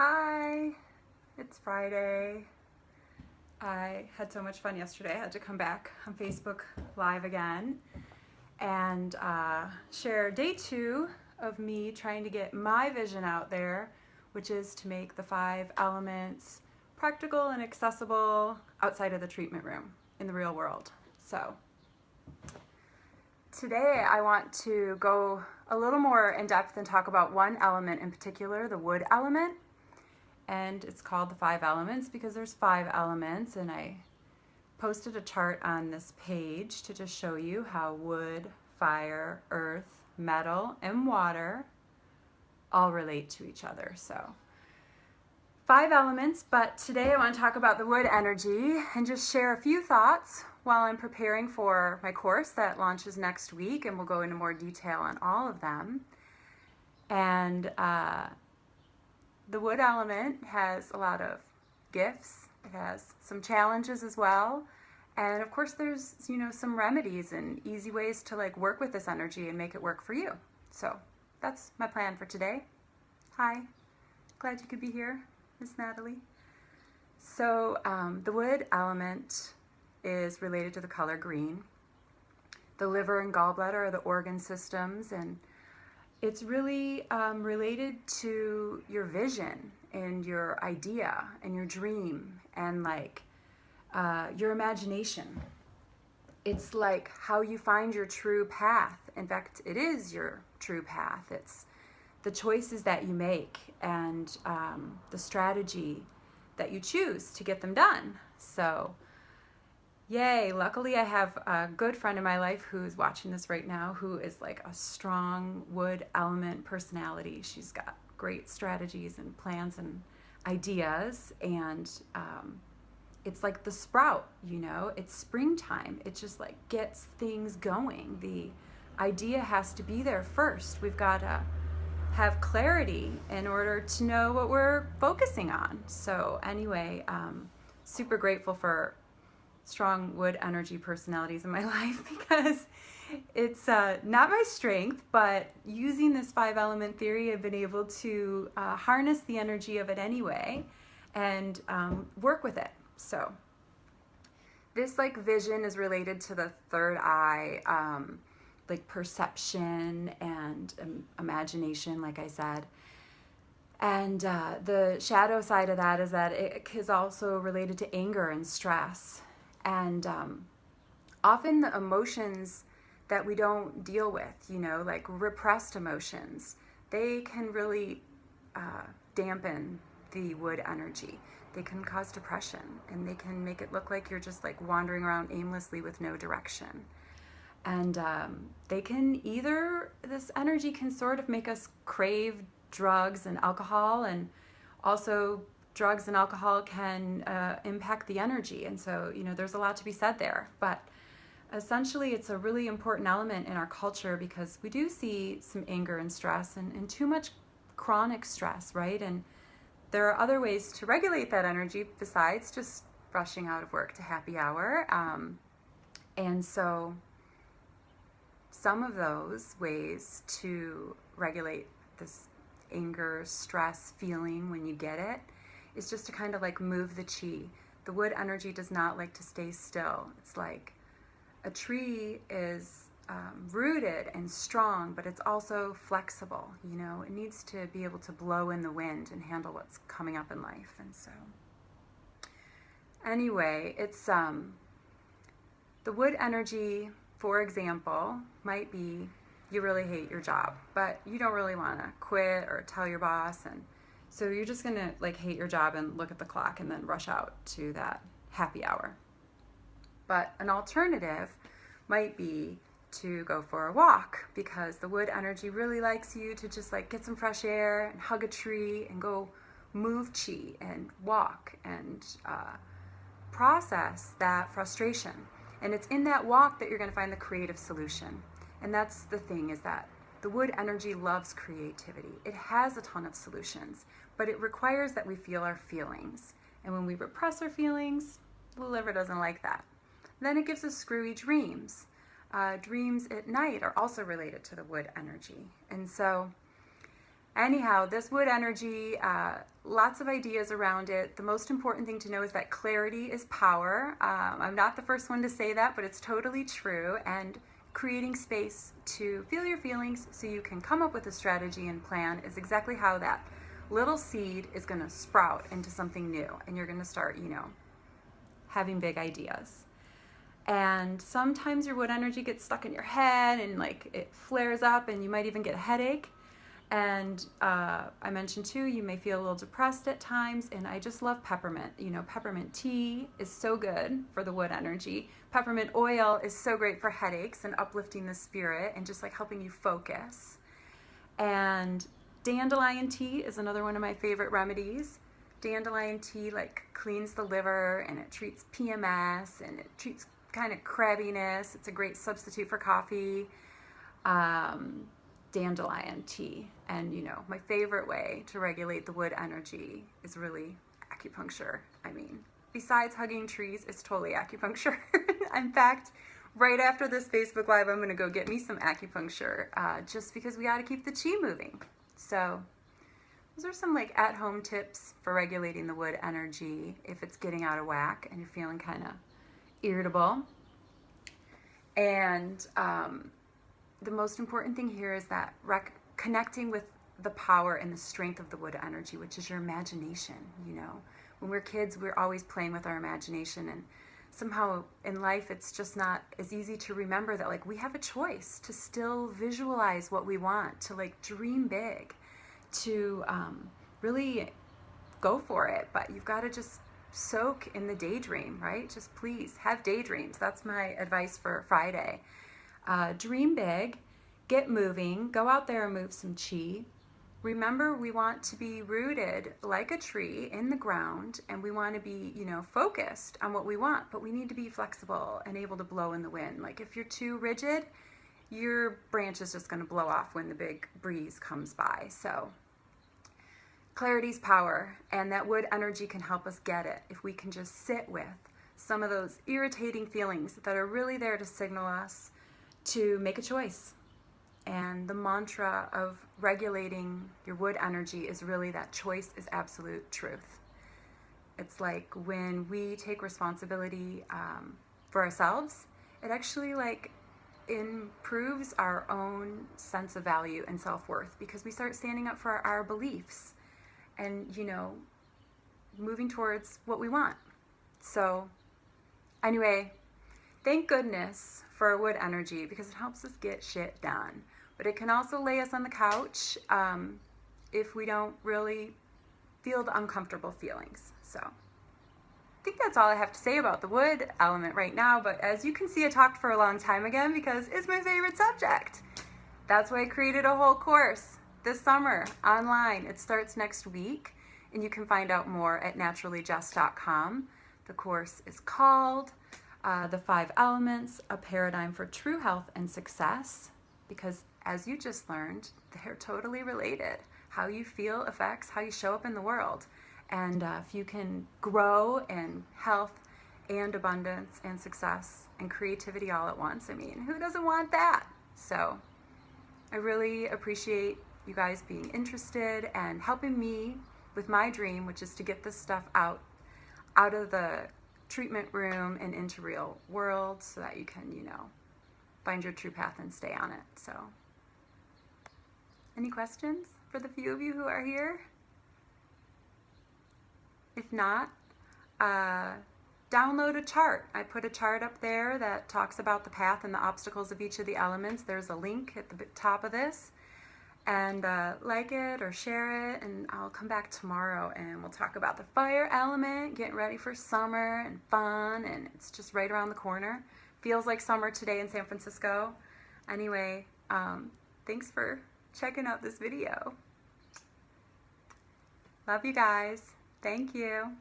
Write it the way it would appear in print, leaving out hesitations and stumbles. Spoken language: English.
Hi, it's Friday. I had so much fun yesterday. I had to come back on Facebook Live again and share day 2 of me trying to get my vision out there, which is to make the 5 elements practical and accessible outside of the treatment room in the real world. So today I want to go a little more in depth and talk about one element in particular, the wood element. And it's called the 5 elements because there's 5 elements, and I posted a chart on this page to just show you how wood, fire, earth, metal, and water all relate to each other. So 5 elements, but today I want to talk about the wood energy and just share a few thoughts while I'm preparing for my course that launches next week, and we'll go into more detail on all of them. And the wood element has a lot of gifts. It has some challenges as well. And of course there's, some remedies and easy ways to work with this energy and make it work for you. So that's my plan for today. Hi, glad you could be here, Miss Natalie. So the wood element is related to the color green. The liver and gallbladder are the organ systems, and it's really related to your vision and your idea and your dream and your imagination. It's like how you find your true path. In fact, it is your true path. It's the choices that you make and the strategy that you choose to get them done. So yay, luckily I have a good friend in my life who's watching this right now who is like a strong wood element personality. She's got great strategies and plans and ideas, and it's like the sprout, it's springtime. It just gets things going. The idea has to be there first. We've got to have clarity in order to know what we're focusing on. So anyway, super grateful for strong wood energy personalities in my life because it's not my strength, but using this 5 element theory, I've been able to harness the energy of it anyway and work with it. So this vision is related to the third eye, perception and imagination, like I said. And the shadow side of that is that it is also related to anger and stress. And often the emotions that we don't deal with, like repressed emotions, they can really dampen the wood energy. They can cause depression, and they can make it look like you're just wandering around aimlessly with no direction. And this energy can sort of make us crave drugs and alcohol, and also drugs and alcohol can impact the energy. And so, there's a lot to be said there. But essentially, it's a really important element in our culture because we do see some anger and stress and too much chronic stress, right? And there are other ways to regulate that energy besides just rushing out of work to happy hour. And so some of those ways to regulate this anger, stress feeling when you get it is just to kind of move the chi. The wood energy does not like to stay still. It's like a tree is rooted and strong, but it's also flexible. It needs to be able to blow in the wind and handle what's coming up in life. And so anyway, it's the wood energy, for example, might be you really hate your job, but you don't really want to quit or tell your boss, and so you're just gonna hate your job and look at the clock and then rush out to that happy hour. But an alternative might be to go for a walk because the wood energy really likes you to just get some fresh air and hug a tree and go move chi and walk and process that frustration. And it's in that walk that you're going to find the creative solution. And that's the thing, is that the wood energy loves creativity. It has a ton of solutions, but it requires that we feel our feelings. And when we repress our feelings, the liver doesn't like that. Then it gives us screwy dreams. Dreams at night are also related to the wood energy. And so Anyhow, this wood energy, lots of ideas around it. The most important thing to know is that clarity is power. I'm not the first one to say that, but it's totally true. And creating space to feel your feelings so you can come up with a strategy and plan is exactly how that little seed is going to sprout into something new. And you're going to start, having big ideas. And sometimes your wood energy gets stuck in your head and like it flares up and you might even get a headache. And I mentioned too, you may feel a little depressed at times, and I just love peppermint. Peppermint tea is so good for the wood energy. Peppermint oil is so great for headaches and uplifting the spirit and just like helping you focus. And dandelion tea is another one of my favorite remedies. Dandelion tea like cleans the liver and it treats PMS and it treats kind of crabbiness. It's a great substitute for coffee. Dandelion tea. And my favorite way to regulate the wood energy is really acupuncture. I mean, besides hugging trees, it's totally acupuncture. In fact, right after this Facebook Live, I'm going to go get me some acupuncture just because we got to keep the chi moving. So those are some like at-home tips for regulating the wood energy if it's getting out of whack and you're feeling kind of irritable. And the most important thing here is that connecting with the power and the strength of the wood energy, which is your imagination. When we're kids, we're always playing with our imagination, and somehow in life it's just not as easy to remember that like we have a choice to still visualize what we want, to like dream big, to really go for it. But you've got to just soak in the daydream, right? Just please have daydreams. That's my advice for Friday. Dream big, get moving, go out there and move some chi. Remember, we want to be rooted like a tree in the ground, and we want to be, focused on what we want, but we need to be flexible and able to blow in the wind. Like if you're too rigid, your branch is just going to blow off when the big breeze comes by. So clarity's power, and that wood energy can help us get it if we can just sit with some of those irritating feelings that are really there to signal us to make a choice. And the mantra of regulating your wood energy is really that choice is absolute truth. It's like when we take responsibility for ourselves, it actually like improves our own sense of value and self-worth because we start standing up for our beliefs and, moving towards what we want. So anyway, thank goodness for wood energy because it helps us get shit done. But it can also lay us on the couch if we don't really feel the uncomfortable feelings. So I think that's all I have to say about the wood element right now. But as you can see, I talked for a long time again because it's my favorite subject. That's why I created a whole course this summer online. It starts next week, and you can find out more at naturallyjess.com. The course is called The 5 Elements, A Paradigm for True Health and Success, because as you just learned, they're totally related. How you feel affects how you show up in the world. And if you can grow in health and abundance and success and creativity all at once, I mean, who doesn't want that? So I really appreciate you guys being interested and helping me with my dream, which is to get this stuff out of the treatment room and into real world so that you can, find your true path and stay on it. So any questions for the few of you who are here? If not, download a chart. I put a chart up there that talks about the path and the obstacles of each of the elements. There's a link at the top of this. And like it or share it, and I'll come back tomorrow and we'll talk about the fire element, getting ready for summer and fun, and it's just right around the corner. Feels like summer today in San Francisco. Anyway, thanks for checking out this video. Love you guys. Thank you.